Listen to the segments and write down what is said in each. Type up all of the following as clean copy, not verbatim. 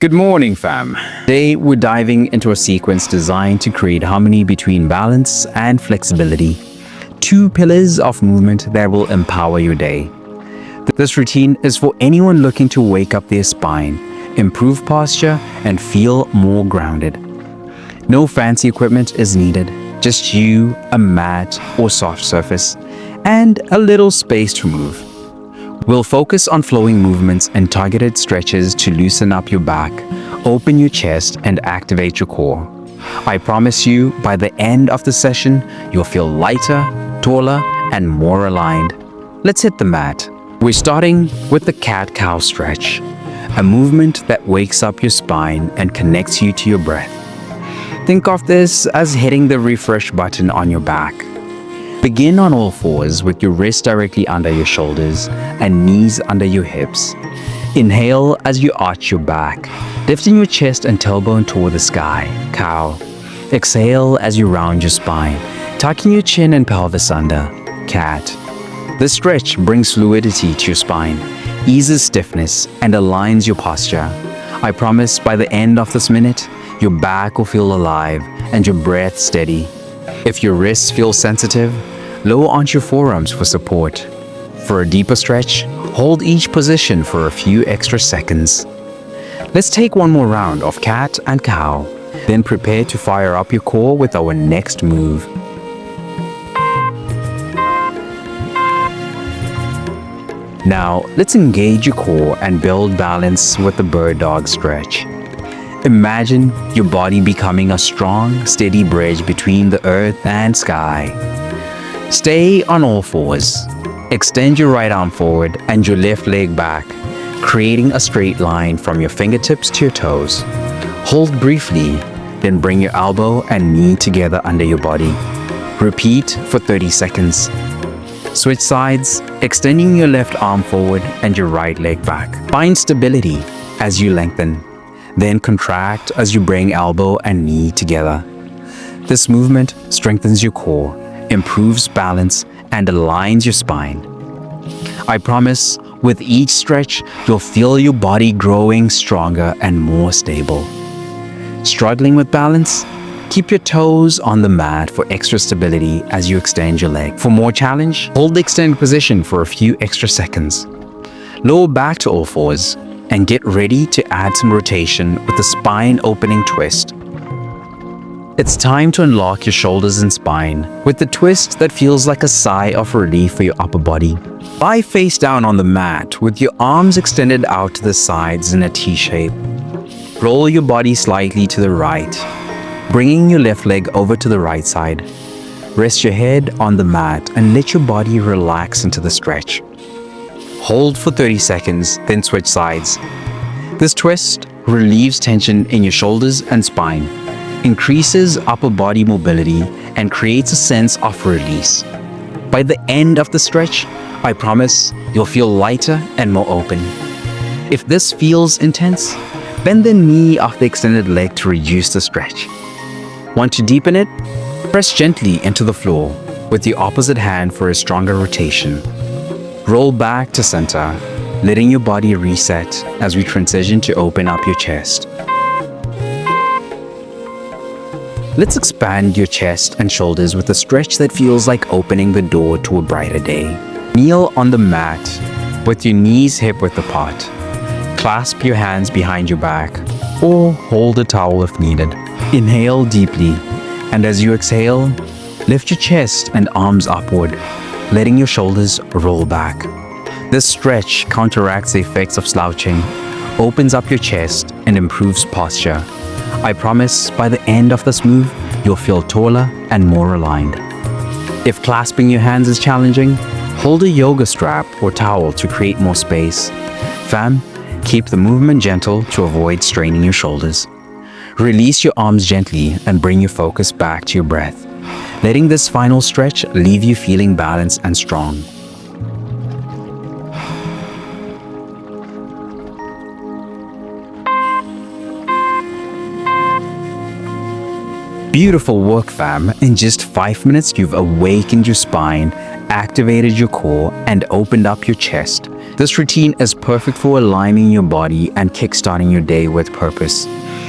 Good morning, fam. Today, we're diving into a sequence designed to create harmony between balance and flexibility. Two pillars of movement that will empower your day. This routine is for anyone looking to wake up their spine, improve posture, and feel more grounded. No fancy equipment is needed, just you, a mat or soft surface, and a little space to move. We'll focus on flowing movements and targeted stretches to loosen up your back, open your chest, and activate your core. I promise you, by the end of the session, you'll feel lighter, taller, and more aligned. Let's hit the mat. We're starting with the cat-cow stretch, a movement that wakes up your spine and connects you to your breath. Think of this as hitting the refresh button on your back. Begin on all fours with your wrists directly under your shoulders and knees under your hips. Inhale as you arch your back, lifting your chest and tailbone toward the sky, cow. Exhale as you round your spine, tucking your chin and pelvis under, cat. This stretch brings fluidity to your spine, eases stiffness, and aligns your posture. I promise by the end of this minute, your back will feel alive and your breath steady. If your wrists feel sensitive, lower onto your forearms for support. For a deeper stretch, hold each position for a few extra seconds. Let's take one more round of cat and cow, then prepare to fire up your core with our next move. Now, let's engage your core and build balance with the bird dog stretch. Imagine your body becoming a strong, steady bridge between the earth and sky. Stay on all fours. Extend your right arm forward and your left leg back, creating a straight line from your fingertips to your toes. Hold briefly, then bring your elbow and knee together under your body. Repeat for 30 seconds. Switch sides, extending your left arm forward and your right leg back. Find stability as you lengthen. Then contract as you bring elbow and knee together. This movement strengthens your core, improves balance, and aligns your spine. I promise, with each stretch, you'll feel your body growing stronger and more stable. Struggling with balance? Keep your toes on the mat for extra stability as you extend your leg. For more challenge, hold the extended position for a few extra seconds. Lower back to all fours and get ready to add some rotation with the spine opening twist. It's time to unlock your shoulders and spine with the twist that feels like a sigh of relief for your upper body. Lie face down on the mat with your arms extended out to the sides in a T shape. Roll your body slightly to the right, bringing your left leg over to the right side. Rest your head on the mat and let your body relax into the stretch. Hold for 30 seconds, then switch sides. This twist relieves tension in your shoulders and spine, increases upper body mobility, and creates a sense of release. By the end of the stretch, I promise you'll feel lighter and more open. If this feels intense, bend the knee off the extended leg to reduce the stretch. Want to deepen it? Press gently into the floor with the opposite hand for a stronger rotation. Roll back to center, letting your body reset as we transition to open up your chest. Let's expand your chest and shoulders with a stretch that feels like opening the door to a brighter day. Kneel on the mat with your knees hip-width apart. Clasp your hands behind your back or hold a towel if needed. Inhale deeply, and as you exhale, lift your chest and arms upward, letting your shoulders roll back. This stretch counteracts the effects of slouching, opens up your chest, and improves posture. I promise by the end of this move, you'll feel taller and more aligned. If clasping your hands is challenging, hold a yoga strap or towel to create more space. Fam, keep the movement gentle to avoid straining your shoulders. Release your arms gently and bring your focus back to your breath, letting this final stretch leave you feeling balanced and strong. Beautiful work, fam. In just 5 minutes, you've awakened your spine, activated your core, and opened up your chest, This routine is perfect for aligning your body and kickstarting your day with purpose.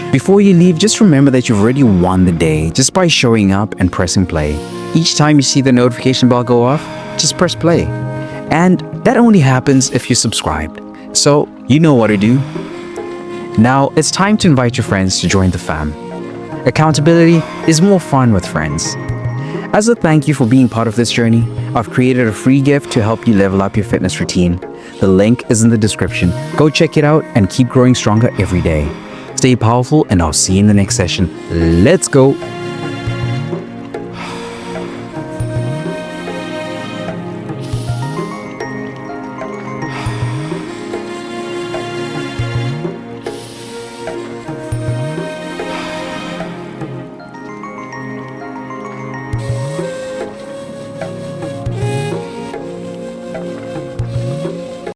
Before you leave, just remember that you've already won the day just by showing up and pressing play. Each time you see the notification bell go off, just press play. And that only happens if you're subscribed. So you know what to do. Now it's time to invite your friends to join the fam. Accountability is more fun with friends. As a thank you for being part of this journey, I've created a free gift to help you level up your fitness routine. The link is in the description. Go check it out and keep growing stronger every day. Stay powerful, and I'll see you in the next session. Let's go.